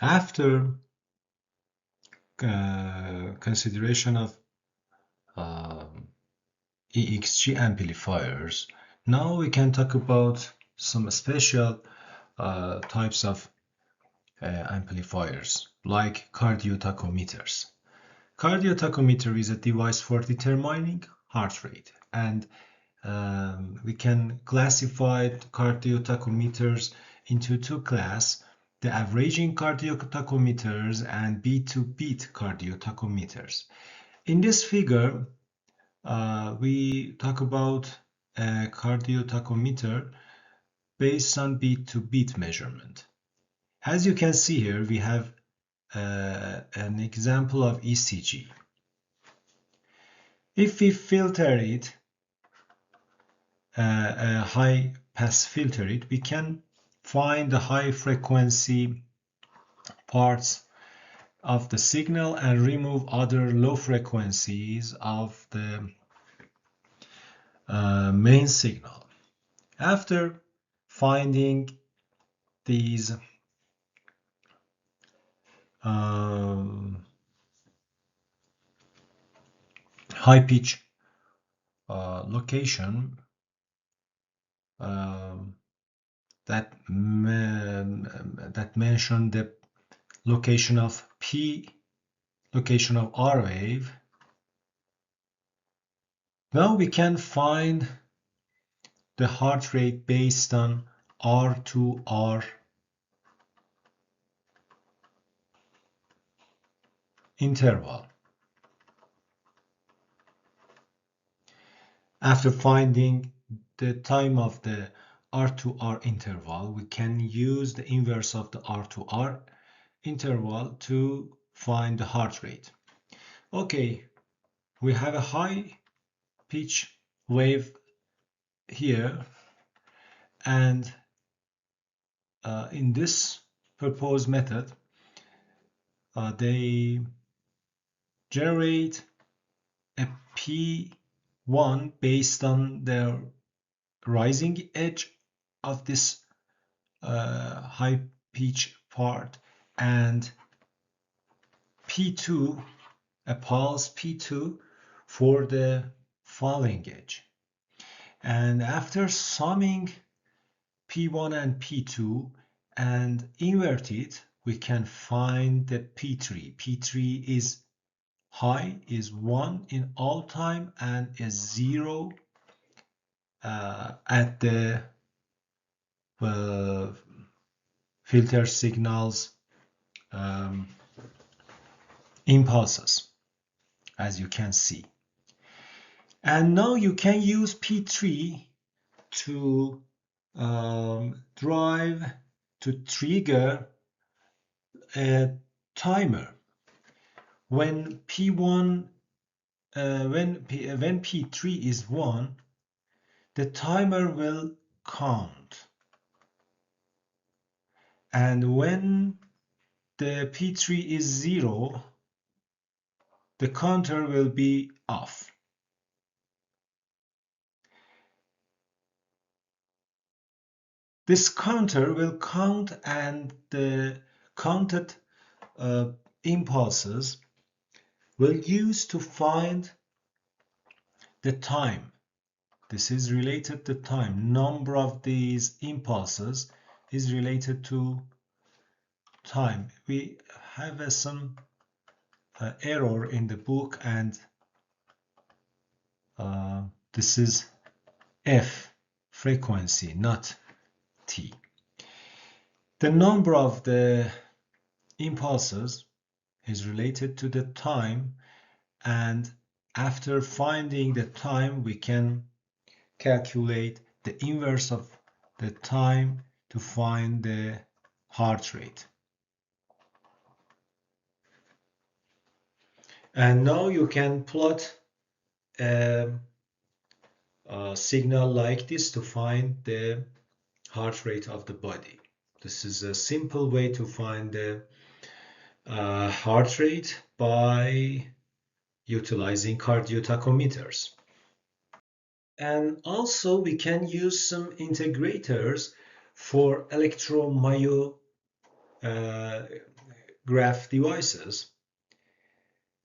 After consideration of EXG amplifiers, now we can talk about some special types of amplifiers like cardiotachometers. Cardiotachometer is a device for determining heart rate, and we can classify cardiotachometers into two classes: the averaging cardiotachometers and beat-to-beat cardiotachometers. In this figure, we talk about a cardiotachometer based on beat-to-beat measurement. As you can see here, we have an example of ECG. If we filter it, a high pass filter it, we can find the high frequency parts of the signal and remove other low frequencies of the main signal. After finding these high pitch location that mention the location of location of R wave. Now we can find the heart rate based on R to R interval. After finding the time of the R to R interval, we can use the inverse of the R to R interval to find the heart rate. Okay, we have a high pitch wave here, and in this proposed method, they generate a P1 based on the rising edge of this high pitch part, and P2, a pulse P2 for the falling edge. And after summing P1 and P2 and invert it, we can find the P3. P3 is high, is 1 in all time, and is 0 at the filter signals impulses, as you can see. And now you can use P3 to trigger a timer. When P1 when P3 is 1, the timer will count, and when the P3 is 0, the counter will be off. This counter will count, and the counted impulses will use to find the time. This is related to time. Number of these impulses is related to time. We have some error in the book, and this is F frequency, not T. The number of the impulses is related to the time, and after finding the time, we can calculate the inverse of the time to find the heart rate. And now you can plot a signal like this to find the heart rate of the body. This is a simple way to find the heart rate by utilizing cardiotachometers. And also we can use some integrators for electromyograph devices.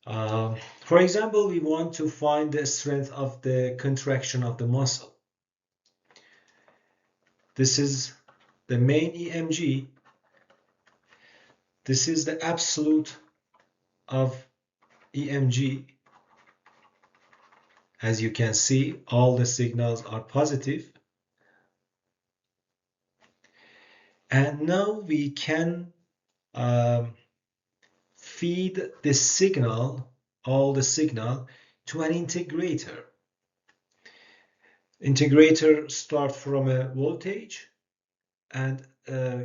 For example, we want to find the strength of the contraction of the muscle. This is the main EMG. This is the absolute of EMG. As you can see, all the signals are positive. And now we can feed the signal, all the signal, to an integrator. Integrator starts from a voltage, and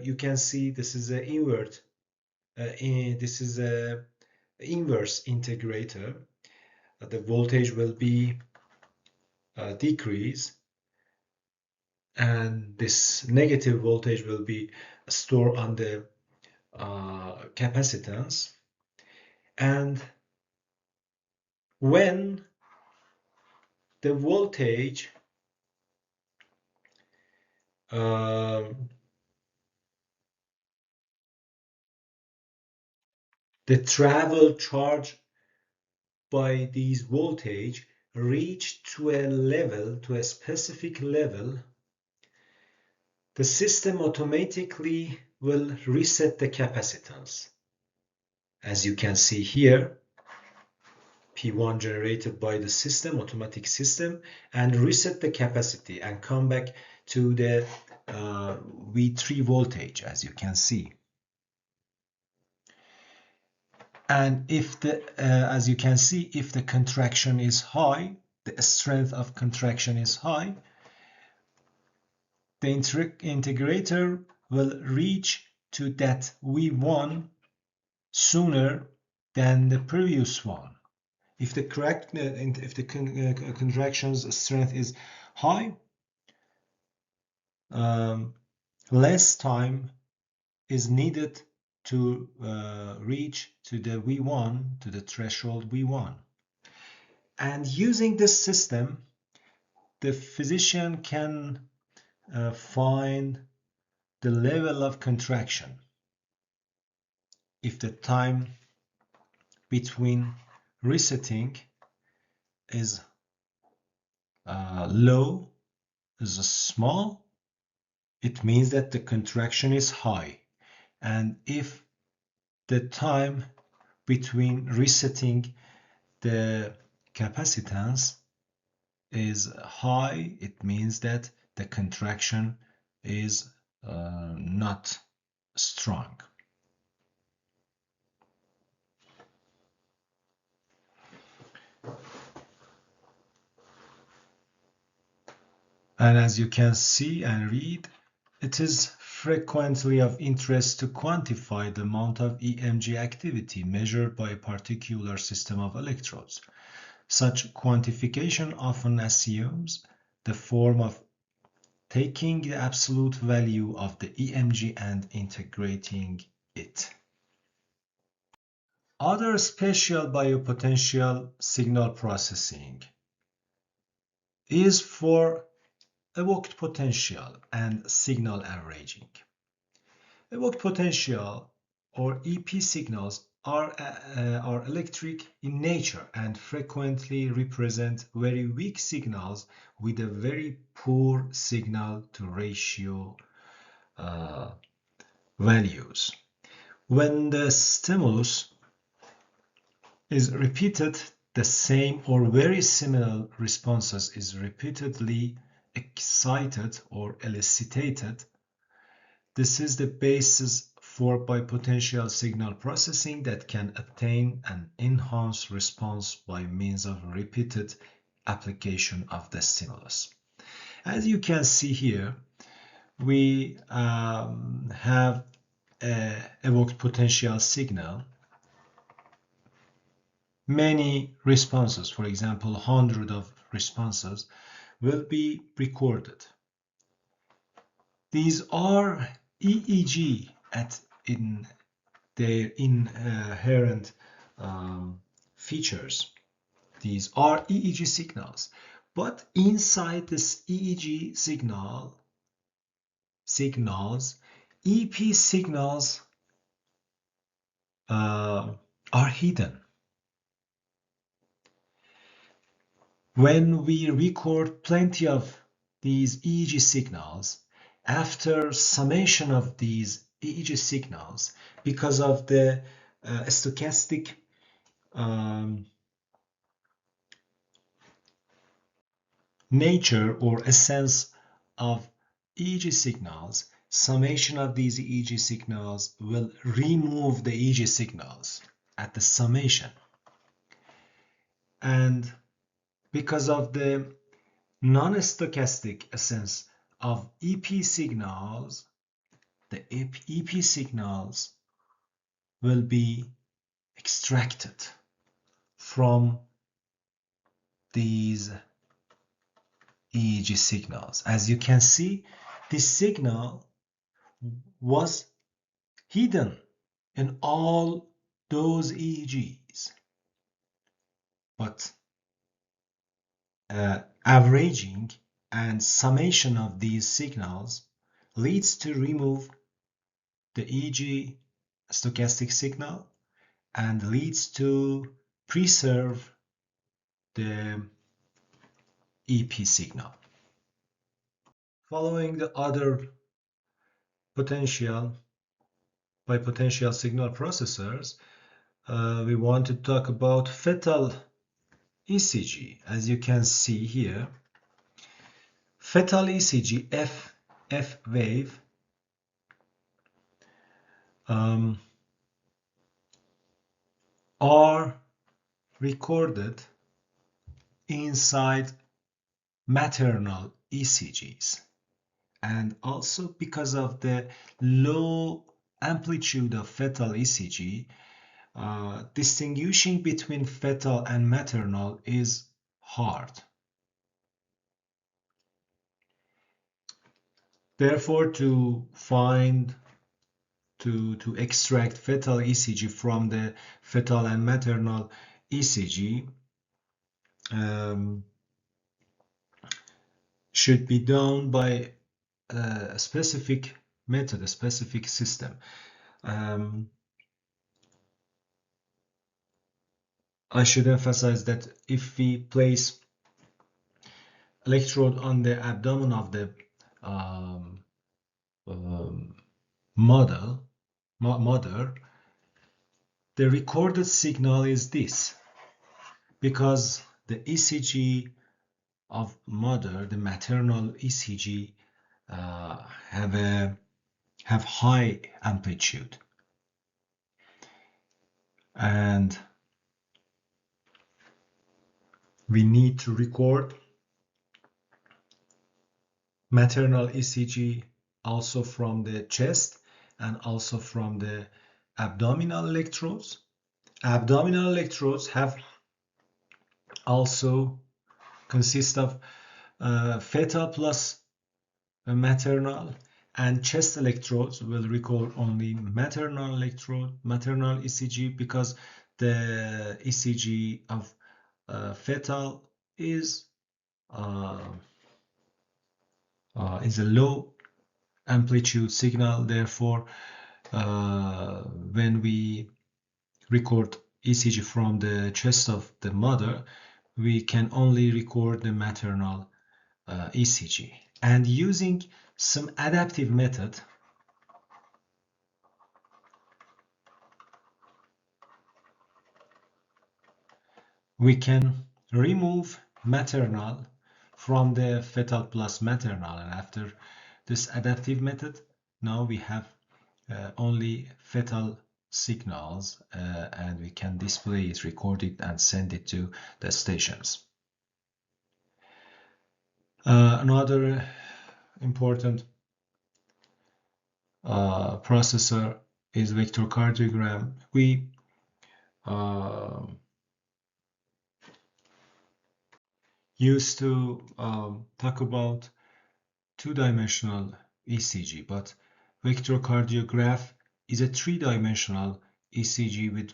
you can see this is an invert. This is a inverse integrator. The voltage will be decrease, and this negative voltage will be stored on the capacitance. And when the voltage the travel charge by these voltage reach to a level, to a specific level, the system automatically will reset the capacitance. As you can see here, P1 generated by the system, automatic system, and reset the capacity and come back to the V3 voltage, as you can see. And if the, as you can see, if the contraction is high, the strength of contraction is high, the integrator will reach to that V1 sooner than the previous one. If the contraction's strength is high, less time is needed to reach to the V1, to the threshold V1. And using this system, the physician can find the level of contraction. If the time between resetting is low, is small, it means that the contraction is high. And if the time between resetting the capacitance is high, it means that the contraction is not strong. And as you can see and read, it is frequently of interest to quantify the amount of EMG activity measured by a particular system of electrodes. Such quantification often assumes the form of taking the absolute value of the EMG and integrating it. Other special biopotential signal processing is for evoked potential and signal averaging. Evoked potential or EP signals are electric in nature and frequently represent very weak signals with a very poor signal to ratio values. When the stimulus is repeated, the same or very similar responses is repeatedly excited or elicited. This is the basis for biopotential signal processing that can obtain an enhanced response by means of repeated application of the stimulus. As you can see here, we have an evoked potential signal. Many responses, for example, hundreds of responses, will be recorded. These are EEG in their inherent features. These are EEG signals, but inside this EEG signal, signals, EP signals are hidden. When we record plenty of these EEG signals, after summation of these EEG signals, because of the stochastic nature or essence of EEG signals, summation of these EEG signals will remove the EEG signals at the summation. And because of the non-stochastic essence of EP signals, the EP signals will be extracted from these EEG signals. As you can see, this signal was hidden in all those EEGs, but averaging and summation of these signals leads to remove the EEG stochastic signal and leads to preserve the EP signal. Following the other potential signal processors, we want to talk about fetal ECG. As you can see here, fetal ECG F wave are recorded inside maternal ECGs. And also because of the low amplitude of fetal ECG, distinguishing between fetal and maternal is hard. Therefore, to extract fetal ECG from the fetal and maternal ECG should be done by a specific method, a specific system. I should emphasize that if we place electrode on the abdomen of the mother, the recorded signal is this, because the ECG of mother, the maternal ECG, have high amplitude, and we need to record maternal ECG also from the chest and also from the abdominal electrodes. Abdominal electrodes have also consist of fetal plus maternal, and chest electrodes will record only maternal ECG, because the ECG of fetal is a low amplitude signal. Therefore, when we record ECG from the chest of the mother, we can only record the maternal ECG. And using some adaptive method, we can remove maternal from the fetal plus maternal, and after this adaptive method, now we have only fetal signals, and we can display it, record it, and send it to the stations. Another important processor is vectorcardiogram. We used to talk about two-dimensional ECG, but vectorcardiograph is a three-dimensional ECG with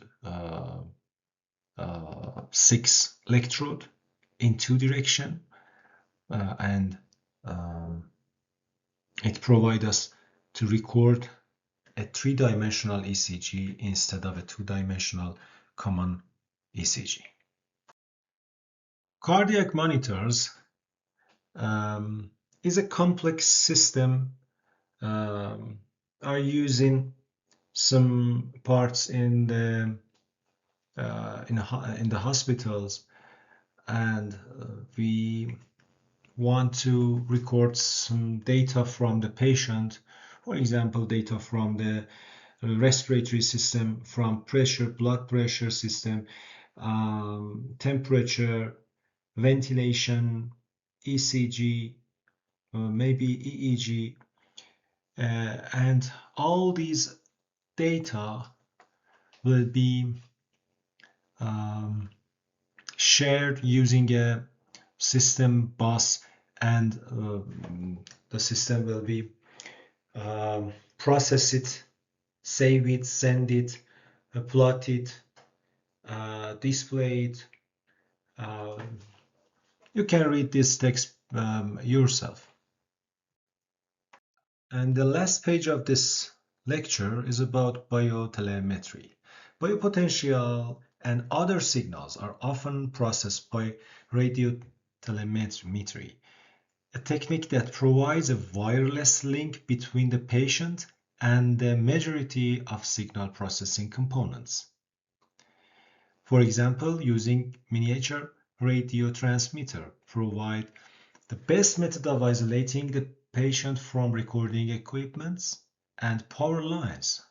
6 electrodes in 2 directions, and it provides us to record a three-dimensional ECG instead of a two-dimensional common ECG. Cardiac monitors is a complex system, are using some parts in the hospitals, and we want to record some data from the patient, for example, data from the respiratory system, from pressure, blood pressure system, temperature, ventilation, ECG, maybe EEG, and all these data will be shared using a system bus, and the system will be process it, save it, send it, plot it, display it. You can read this text yourself. And the last page of this lecture is about biotelemetry. Biopotential and other signals are often processed by radiotelemetry, a technique that provides a wireless link between the patient and the majority of signal processing components. For example, using miniature radio transmitter provide the best method of isolating the patient from recording equipments and power lines.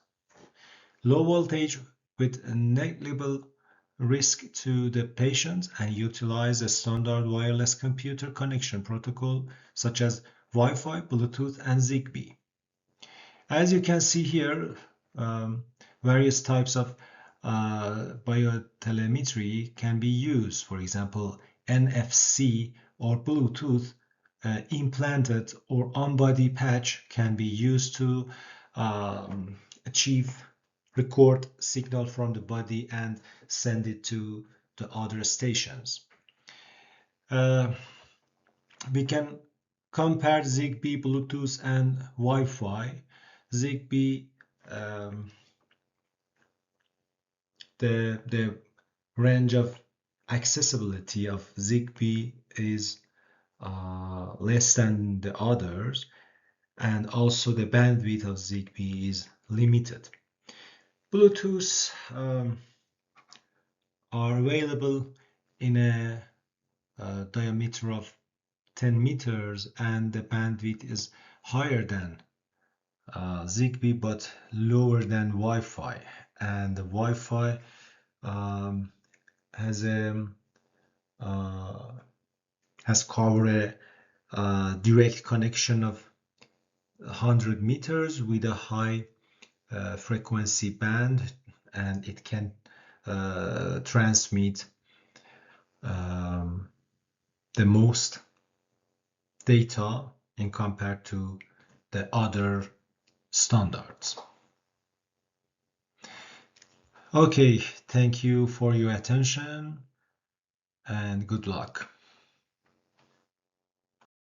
Low voltage with negligible risk to the patient, and utilize a standard wireless computer connection protocol such as Wi-Fi, Bluetooth, and Zigbee. As you can see here, various types of biotelemetry can be used. For example, NFC or Bluetooth implanted or on-body patch can be used to record signal from the body and send it to the other stations. We can compare Zigbee, Bluetooth, and Wi-Fi. Zigbee, the range of accessibility of Zigbee is less than the others, and also the bandwidth of Zigbee is limited. Bluetooth are available in a diameter of 10 meters, and the bandwidth is higher than Zigbee but lower than Wi-Fi. And the Wi-Fi has covered a direct connection of 100 meters with a high frequency band, and it can transmit the most data in compared to the other standards. Okay, thank you for your attention and good luck.